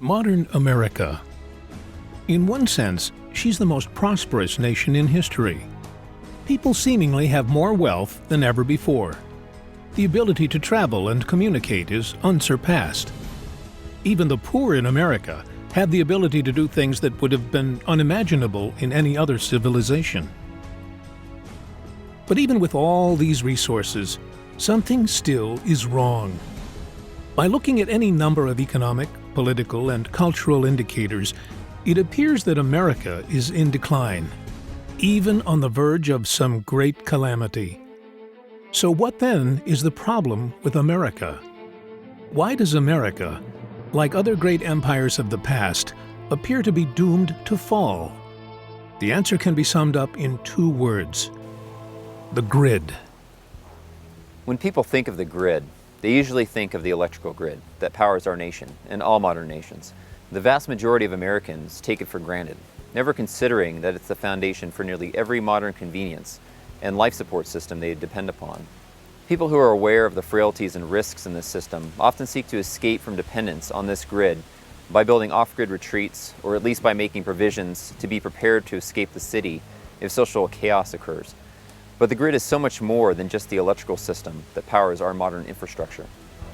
Modern America. In one sense, she's the most prosperous nation in history. People seemingly have more wealth than ever before. The ability to travel and communicate is unsurpassed. Even the poor in America have the ability to do things that would have been unimaginable in any other civilization. But even with all these resources, something still is wrong. By looking at any number of economic, political, and cultural indicators, it appears that America is in decline, even on the verge of some great calamity. So what then is the problem with America? Why does America, like other great empires of the past, appear to be doomed to fall? The answer can be summed up in two words: the grid. When people think of the grid, they usually think of the electrical grid that powers our nation and all modern nations. The vast majority of Americans take it for granted, never considering that it's the foundation for nearly every modern convenience and life support system they depend upon. People who are aware of the frailties and risks in this system often seek to escape from dependence on this grid by building off-grid retreats, or at least by making provisions to be prepared to escape the city if social chaos occurs. But the grid is so much more than just the electrical system that powers our modern infrastructure.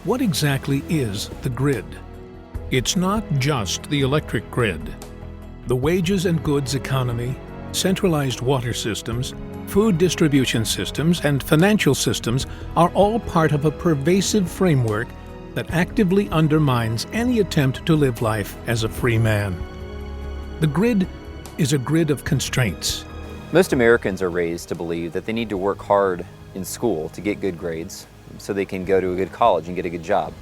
What exactly is the grid? It's not just the electric grid. The wages and goods economy, centralized water systems, food distribution systems, and financial systems are all part of a pervasive framework that actively undermines any attempt to live life as a free man. The grid is a grid of constraints. Most Americans are raised to believe that they need to work hard in school to get good grades so they can go to a good college and get a good job.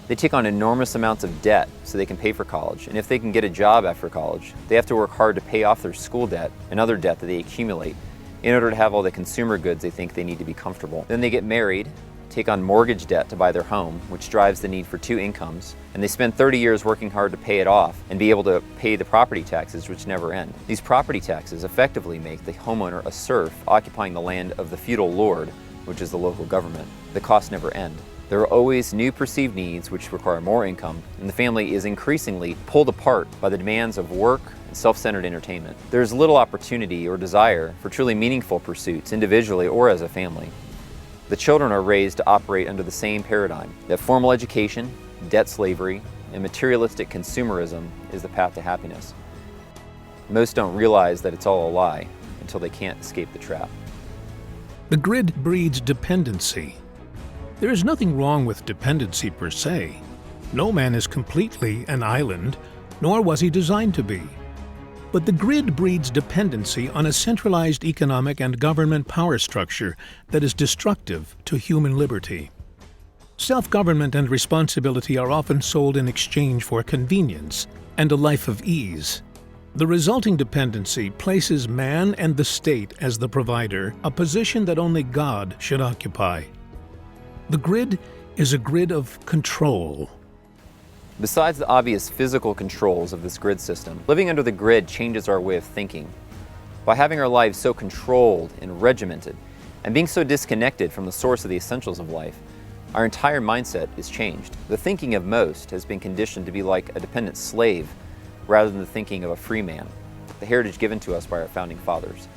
They take on enormous amounts of debt so they can pay for college, and if they can get a job after college, they have to work hard to pay off their school debt and other debt that they accumulate in order to have all the consumer goods they think they need to be comfortable. Then they get married, take on mortgage debt to buy their home, which drives the need for two incomes, and they spend 30 years working hard to pay it off and be able to pay the property taxes, which never end. These property taxes effectively make the homeowner a serf occupying the land of the feudal lord, which is the local government. The costs never end. There are always new perceived needs which require more income, and the family is increasingly pulled apart by the demands of work and self-centered entertainment. There is little opportunity or desire for truly meaningful pursuits, individually or as a family. The children are raised to operate under the same paradigm, that formal education, debt slavery, and materialistic consumerism is the path to happiness. Most don't realize that it's all a lie until they can't escape the trap. The grid breeds dependency. There is nothing wrong with dependency per se. No man is completely an island, nor was he designed to be. But the grid breeds dependency on a centralized economic and government power structure that is destructive to human liberty. Self-government and responsibility are often sold in exchange for convenience and a life of ease. The resulting dependency places man and the state as the provider, a position that only God should occupy. The grid is a grid of control. Besides the obvious physical controls of this grid system, living under the grid changes our way of thinking. By having our lives so controlled and regimented, and being so disconnected from the source of the essentials of life, our entire mindset is changed. The thinking of most has been conditioned to be like a dependent slave, rather than the thinking of a free man, the heritage given to us by our founding fathers.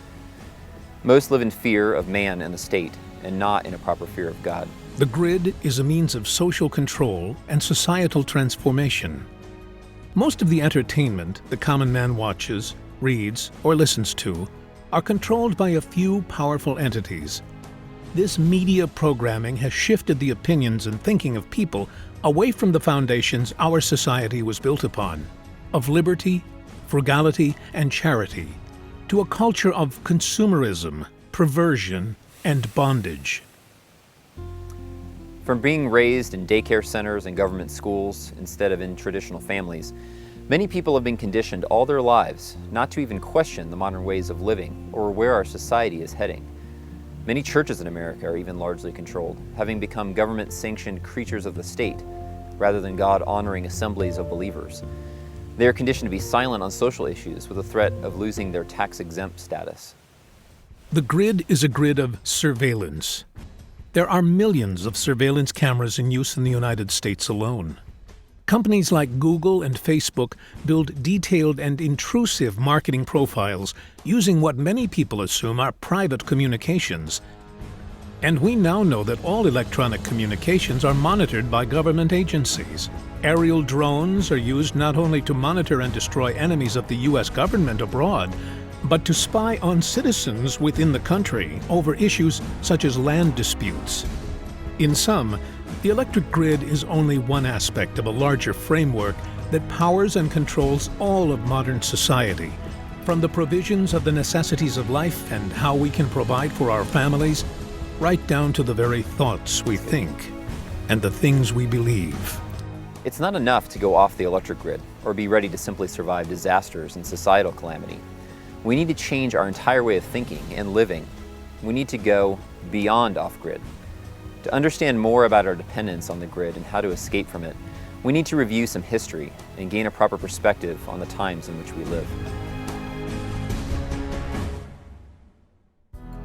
Most live in fear of man and the state, and not in a proper fear of God. The grid is a means of social control and societal transformation. Most of the entertainment the common man watches, reads, or listens to are controlled by a few powerful entities. This media programming has shifted the opinions and thinking of people away from the foundations our society was built upon, of liberty, frugality, and charity, to a culture of consumerism, perversion, and bondage. From being raised in daycare centers and government schools instead of in traditional families, many people have been conditioned all their lives not to even question the modern ways of living or where our society is heading. Many churches in America are even largely controlled, having become government-sanctioned creatures of the state rather than God-honoring assemblies of believers. They are conditioned to be silent on social issues with the threat of losing their tax-exempt status. The grid is a grid of surveillance. There are millions of surveillance cameras in use in the United States alone. Companies like Google and Facebook build detailed and intrusive marketing profiles using what many people assume are private communications. And we now know that all electronic communications are monitored by government agencies. Aerial drones are used not only to monitor and destroy enemies of the U.S. government abroad, but to spy on citizens within the country over issues such as land disputes. In sum, the electric grid is only one aspect of a larger framework that powers and controls all of modern society, from the provisions of the necessities of life and how we can provide for our families, right down to the very thoughts we think and the things we believe. It's not enough to go off the electric grid or be ready to simply survive disasters and societal calamity. We need to change our entire way of thinking and living. We need to go beyond off-grid. To understand more about our dependence on the grid and how to escape from it, we need to review some history and gain a proper perspective on the times in which we live.